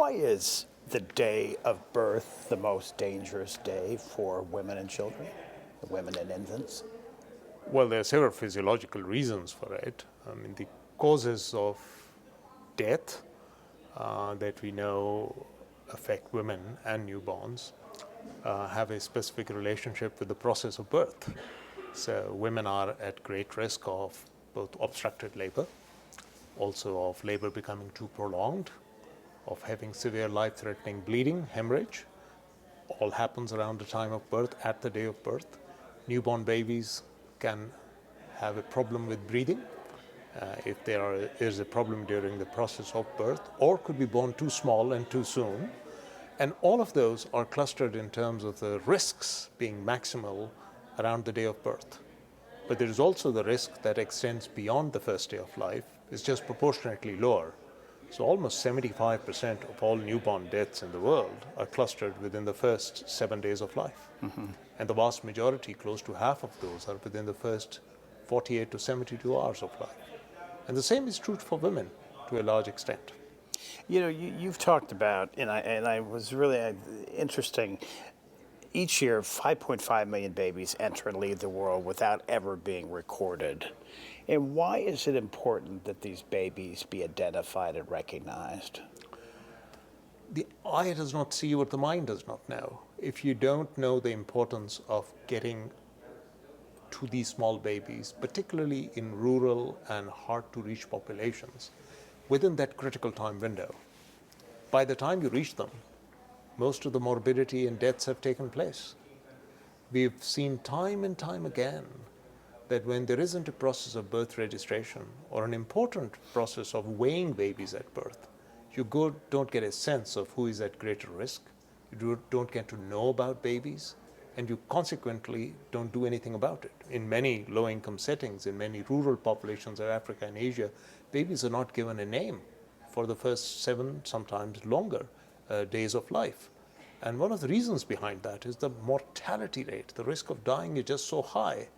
Why is the day of birth the most dangerous day for women and children, women and infants? Well, there are several physiological reasons for it. I mean, the causes of death that we know affect women and newborns have a specific relationship with the process of birth. So women are at great risk of both obstructed labor, also of labor becoming too prolonged, of having severe life-threatening bleeding, hemorrhage. All happens around the time of birth, at the day of birth. Newborn babies can have a problem with breathing if there is a problem during the process of birth, or could be born too small and too soon. And all of those are clustered in terms of the risks being maximal around the day of birth. But there is also the risk that extends beyond the first day of life, is just proportionately lower. So almost 75% of all newborn deaths in the world are clustered within the first 7 days of life. Mm-hmm. And the vast majority, close to half of those, are within the first 48 to 72 hours of life. And the same is true for women to a large extent. You know, you've talked about, and I was really interesting. Each year, 5.5 million babies enter and leave the world without ever being recorded. And why is it important that these babies be identified and recognized? The eye does not see what the mind does not know. If you don't know the importance of getting to these small babies, particularly in rural and hard-to-reach populations, within that critical time window, by the time you reach them, most of the morbidity and deaths have taken place. We've seen time and time again that when there isn't a process of birth registration or an important process of weighing babies at birth, you don't get a sense of who is at greater risk, you don't get to know about babies, and you consequently don't do anything about it. In many low-income settings, in many rural populations of Africa and Asia, babies are not given a name for the first 7, sometimes longer, days of life. And one of the reasons behind that is the mortality rate. The risk of dying is just so high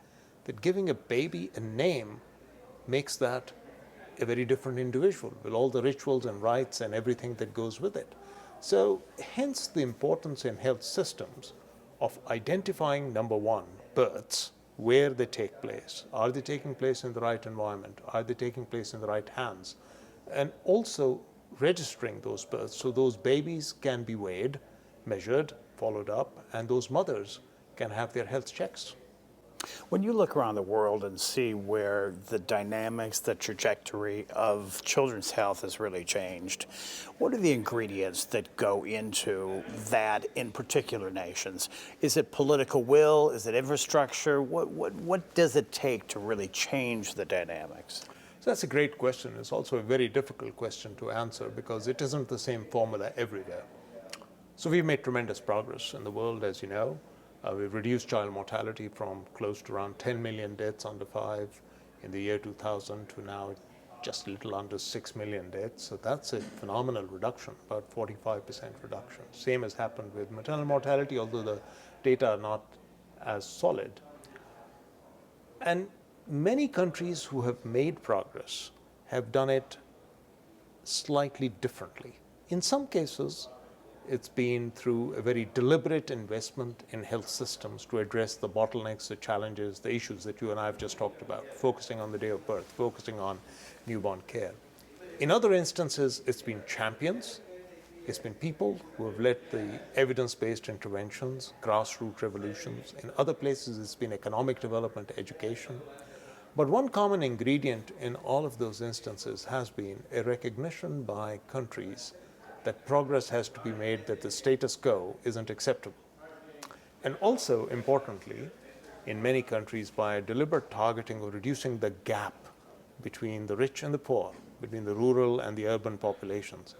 that giving a baby a name makes that a very different individual with all the rituals and rites and everything that goes with it. So hence the importance in health systems of identifying, number one, births, where they take place. Are they taking place in the right environment? Are they taking place in the right hands? And also registering those births so those babies can be weighed, measured, followed up, and those mothers can have their health checks. When you look around the world and see where the dynamics, the trajectory of children's health has really changed, what are the ingredients that go into that in particular nations? Is it political will? Is it infrastructure? What does it take to really change the dynamics? So that's a great question. It's also a very difficult question to answer because it isn't the same formula everywhere. So we've made tremendous progress in the world, as you know. We've reduced child mortality from close to around 10 million deaths under 5 in the year 2000 to now just a little under 6 million deaths. So that's a phenomenal reduction, about 45% reduction. Same has happened with maternal mortality, although the data are not as solid. And many countries who have made progress have done it slightly differently. In some cases, it's been through a very deliberate investment in health systems to address the bottlenecks, the challenges, the issues that you and I have just talked about, focusing on the day of birth, focusing on newborn care. In other instances, it's been champions. It's been people who have led the evidence-based interventions, grassroots revolutions. In other places, it's been economic development, education. But one common ingredient in all of those instances has been a recognition by countries that progress has to be made, that the status quo isn't acceptable. And also, importantly, in many countries, by a deliberate targeting of reducing the gap between the rich and the poor, between the rural and the urban populations.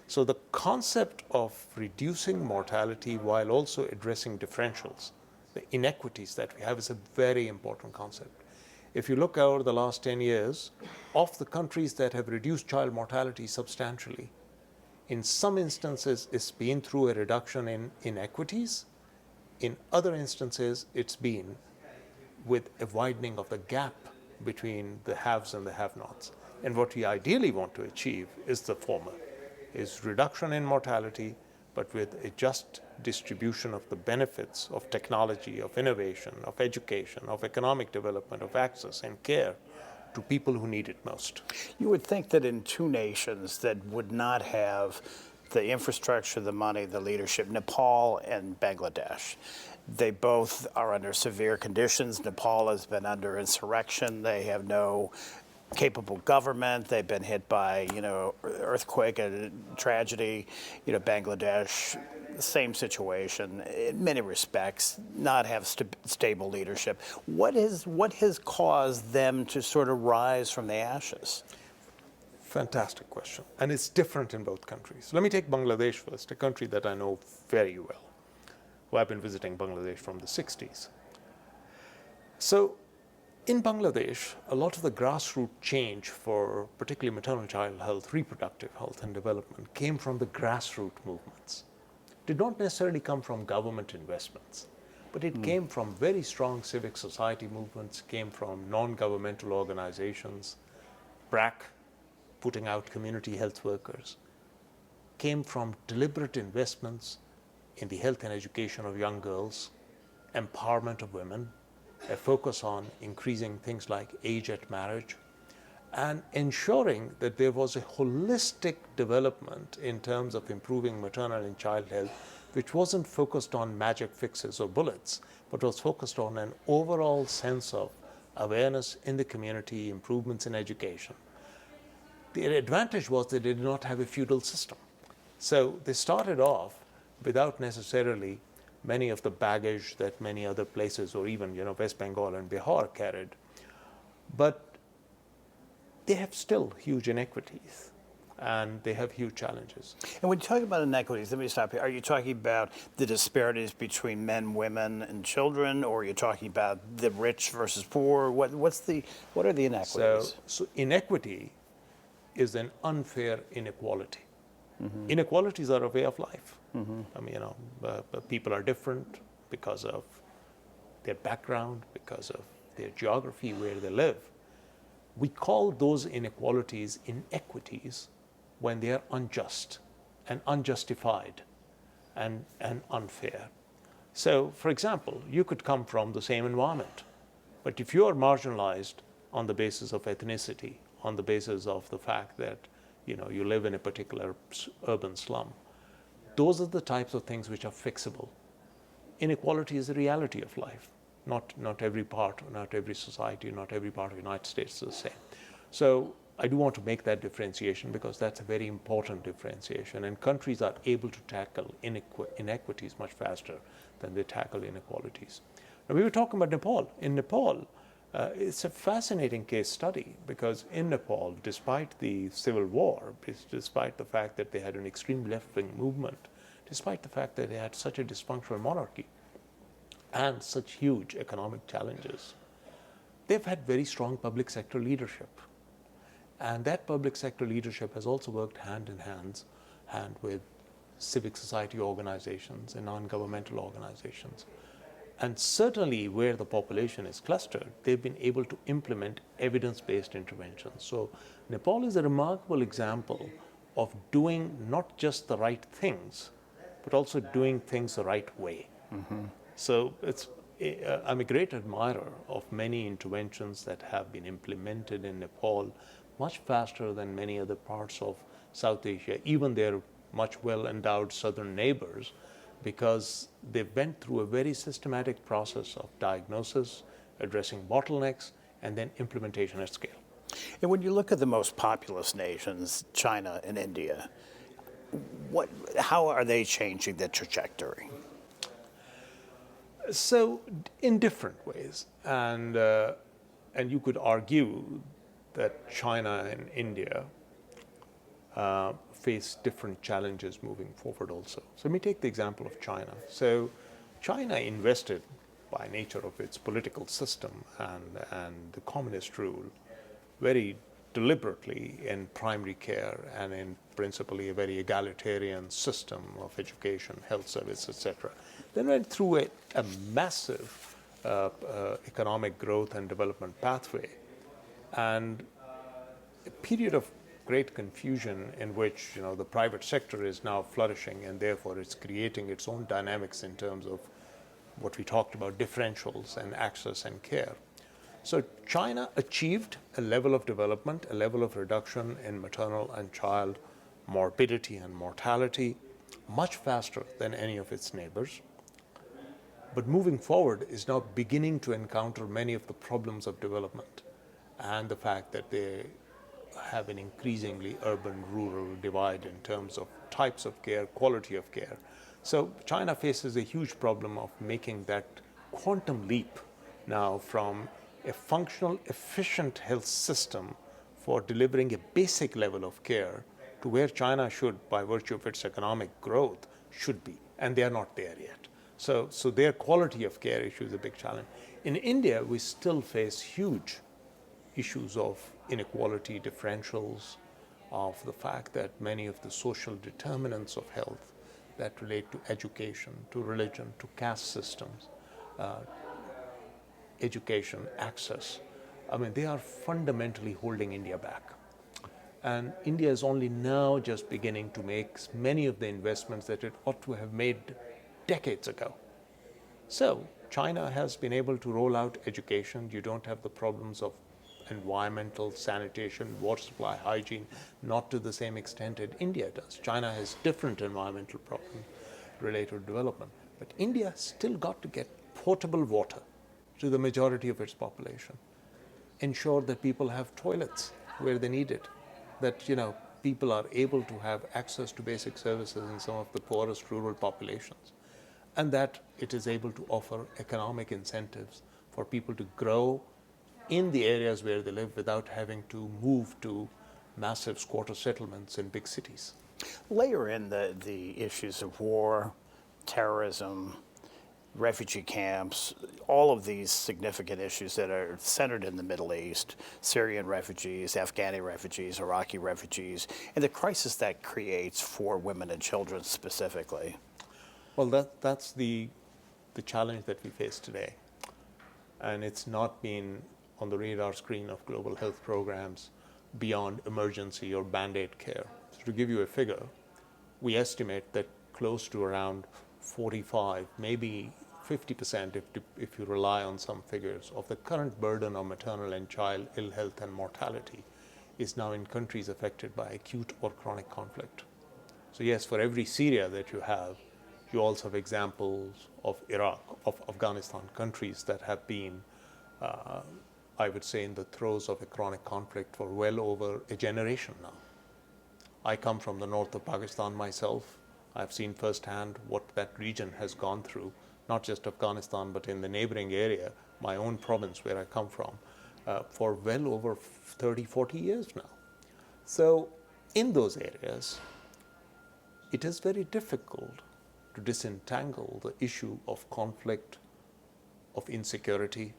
So the concept of reducing mortality while also addressing differentials, the inequities that we have, is a very important concept. If you look over the last 10 years, of the countries that have reduced child mortality substantially, in some instances, it's been through a reduction in inequities. In other instances, it's been with a widening of the gap between the haves and the have-nots. And what we ideally want to achieve is the former. is reduction in mortality, but with a just distribution of the benefits of technology, of innovation, of education, of economic development, of access and care to people who need it most. You would think that in two nations that would not have the infrastructure, the money, the leadership, Nepal and Bangladesh, they both are under severe conditions. Nepal has been under insurrection. They have no capable government. They've been hit by, earthquake and tragedy. Bangladesh, same situation in many respects, not have stable leadership. What has caused them to sort of rise from the ashes? Fantastic question. And it's different in both countries. Let me take Bangladesh first, a country that I know very well. Well, I've been visiting Bangladesh from the 60s. So in Bangladesh, a lot of the grassroots change for particularly maternal child health, reproductive health and development came from the grassroots movements. Did not necessarily come from government investments, but it came from very strong civic society movements, came from non-governmental organizations, BRAC, putting out community health workers, came from deliberate investments in the health and education of young girls, empowerment of women, a focus on increasing things like age at marriage, and ensuring that there was a holistic development in terms of improving maternal and child health, which wasn't focused on magic fixes or bullets, but was focused on an overall sense of awareness in the community, improvements in education. The advantage was that they did not have a feudal system. So they started off without necessarily many of the baggage that many other places, or even West Bengal and Bihar carried. But they have still huge inequities, and they have huge challenges. And when you talk about inequities, let me stop here. Are you talking about the disparities between men, women, and children, or are you talking about the rich versus poor? What are the inequities? So inequity is an unfair inequality. Inequalities are a way of life. I mean, people are different because of their background, because of their geography, where they live. We call those inequalities inequities when they are unjust and unjustified and unfair. So, for example, you could come from the same environment, but if you are marginalized on the basis of ethnicity, on the basis of the fact that you live in a particular urban slum, those are the types of things which are fixable. Inequality is the reality of life. Not every part, not every society, not every part of the United States is the same. So I do want to make that differentiation because that's a very important differentiation, and countries are able to tackle inequities much faster than they tackle inequalities. Now, we were talking about Nepal. In Nepal, it's a fascinating case study because in Nepal, despite the civil war, despite the fact that they had an extreme left-wing movement, despite the fact that they had such a dysfunctional monarchy and such huge economic challenges, they've had very strong public sector leadership. And that public sector leadership has also worked hand in hand with civic society organizations and non-governmental organizations. And certainly where the population is clustered, they've been able to implement evidence-based interventions. So Nepal is a remarkable example of doing not just the right things, but also doing things the right way. So I'm a great admirer of many interventions that have been implemented in Nepal much faster than many other parts of South Asia, even their much well-endowed southern neighbors, because they went through a very systematic process of diagnosis, addressing bottlenecks, and then implementation at scale. And when you look at the most populous nations, China and India, how are they changing the trajectory? So in different ways, and you could argue that China and India face different challenges moving forward also. So let me take the example of China. So China invested, by nature of its political system and the communist rule, very deliberately in primary care and in principally a very egalitarian system of education, health service, etc. Then went through a massive economic growth and development pathway. And a period of great confusion in which the private sector is now flourishing, and therefore it's creating its own dynamics in terms of what we talked about, differentials and access and care. So China achieved a level of development, a level of reduction in maternal and child morbidity and mortality much faster than any of its neighbors. But moving forward is now beginning to encounter many of the problems of development and the fact that they have an increasingly urban-rural divide in terms of types of care, quality of care. So China faces a huge problem of making that quantum leap now from a functional, efficient health system for delivering a basic level of care to where China should, by virtue of its economic growth, should be. And they are not there yet. So their quality of care issue is a big challenge. In India, we still face huge issues of inequality, differentials, of the fact that many of the social determinants of health that relate to education, to religion, to caste systems, education, access, they are fundamentally holding India back. And India is only now just beginning to make many of the investments that it ought to have made decades ago. So China has been able to roll out education. You don't have the problems of environmental, sanitation, water supply, hygiene, not to the same extent that India does. China has different environmental problems related to development. But India still got to get potable water to the majority of its population, ensure that people have toilets where they need it, that people are able to have access to basic services in some of the poorest rural populations, and that it is able to offer economic incentives for people to grow in the areas where they live without having to move to massive squatter settlements in big cities. Layer in the issues of war, terrorism, refugee camps, all of these significant issues that are centered in the Middle East, Syrian refugees, Afghani refugees, Iraqi refugees, and the crisis that creates for women and children specifically. Well, that's the challenge that we face today. And it's not been on the radar screen of global health programs beyond emergency or Band-Aid care. So to give you a figure, we estimate that close to around 45, maybe 50%, if you rely on some figures, of the current burden on maternal and child ill health and mortality is now in countries affected by acute or chronic conflict. So yes, for every Syria that you have, you also have examples of Iraq, of Afghanistan, countries that have been, I would say, in the throes of a chronic conflict for well over a generation now. I come from the north of Pakistan myself. I've seen firsthand what that region has gone through, not just Afghanistan, but in the neighboring area, my own province where I come from, for well over 30, 40 years now. So in those areas, it is very difficult to disentangle the issue of conflict, of insecurity,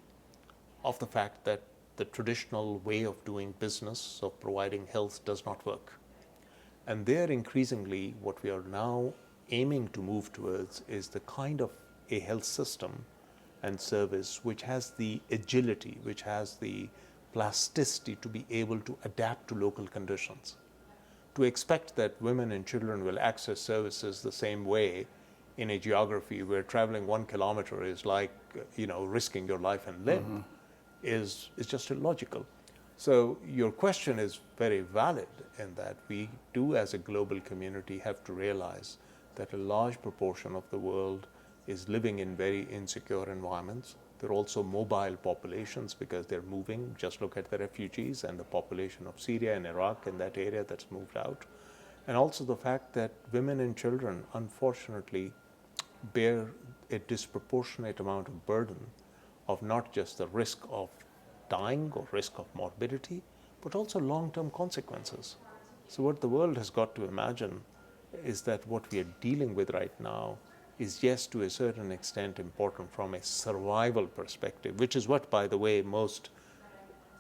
of the fact that the traditional way of doing business, of providing health, does not work. And there, increasingly, what we are now aiming to move towards is the kind of a health system and service which has the agility, which has the plasticity to be able to adapt to local conditions. To expect that women and children will access services the same way in a geography where traveling 1 kilometer is like, risking your life and limb, is just illogical. So your question is very valid in that we do, as a global community, have to realize that a large proportion of the world is living in very insecure environments. They're also mobile populations because they're moving. Just look at the refugees and the population of Syria and Iraq in that area that's moved out. And also the fact that women and children, unfortunately, bear a disproportionate amount of burden of not just the risk of dying or risk of morbidity, but also long-term consequences. So what the world has got to imagine is that what we are dealing with right now is, yes, to a certain extent important from a survival perspective, which is what, by the way, most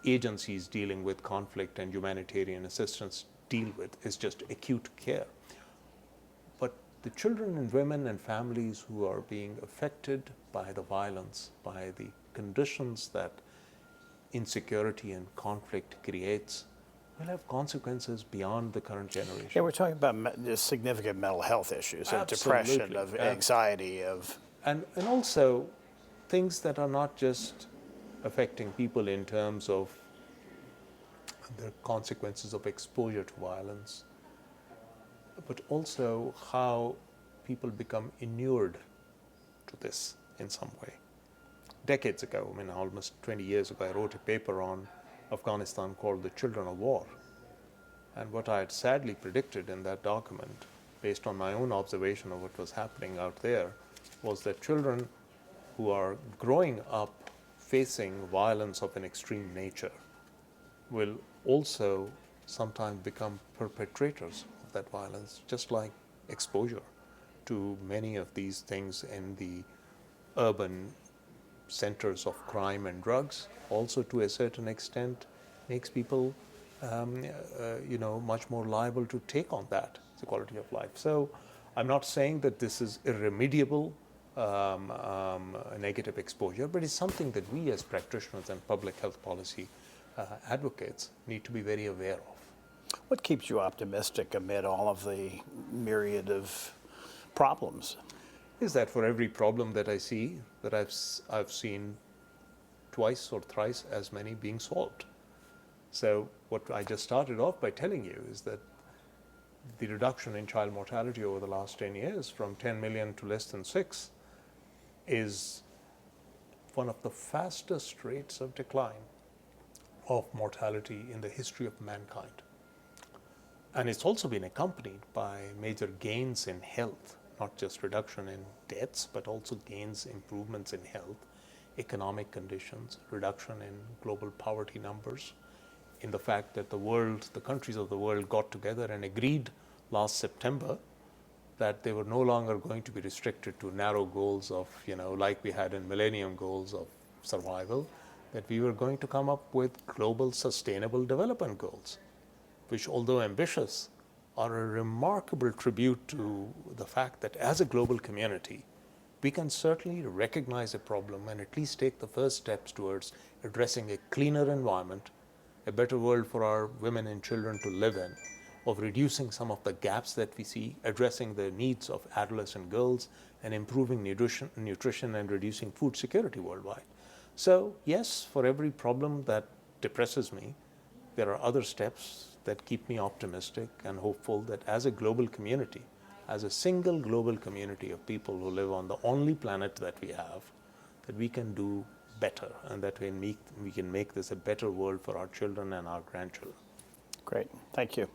agencies dealing with conflict and humanitarian assistance deal with, is just acute care. But the children and women and families who are being affected by the violence, by the conditions that insecurity and conflict creates, will have consequences beyond the current generation. Yeah, we're talking about significant mental health issues, of depression, Absolutely. of anxiety, of... And also things that are not just affecting people in terms of the consequences of exposure to violence, but also how people become inured to this in some way. Decades ago, I mean almost 20 years ago, I wrote a paper on Afghanistan called The Children of War. And what I had sadly predicted in that document, based on my own observation of what was happening out there, was that children who are growing up facing violence of an extreme nature will also sometimes become perpetrators of that violence, just like exposure to many of these things in the urban centers of crime and drugs also to a certain extent makes people much more liable to take on that, the quality of life. So I'm not saying that this is irremediable negative exposure, but it's something that we as practitioners and public health policy advocates need to be very aware of. What keeps you optimistic amid all of the myriad of problems? Is that for every problem that I see, that I've seen twice or thrice as many being solved. So what I just started off by telling you is that the reduction in child mortality over the last 10 years from 10 million to less than 6 is one of the fastest rates of decline of mortality in the history of mankind. And it's also been accompanied by major gains in health, not just reduction in deaths, but also gains, improvements in health, economic conditions, reduction in global poverty numbers, in the fact that the countries of the world got together and agreed last September that they were no longer going to be restricted to narrow goals of, like we had in Millennium Goals of survival, that we were going to come up with global sustainable development goals, which, although ambitious, are a remarkable tribute to the fact that as a global community, we can certainly recognize a problem and at least take the first steps towards addressing a cleaner environment, a better world for our women and children to live in, of reducing some of the gaps that we see, addressing the needs of adolescent girls, and improving nutrition and reducing food security worldwide. So yes, for every problem that depresses me, there are other steps that keep me optimistic and hopeful that as a global community, as a single global community of people who live on the only planet that we have, that we can do better and that we can make this a better world for our children and our grandchildren. Great. Thank you.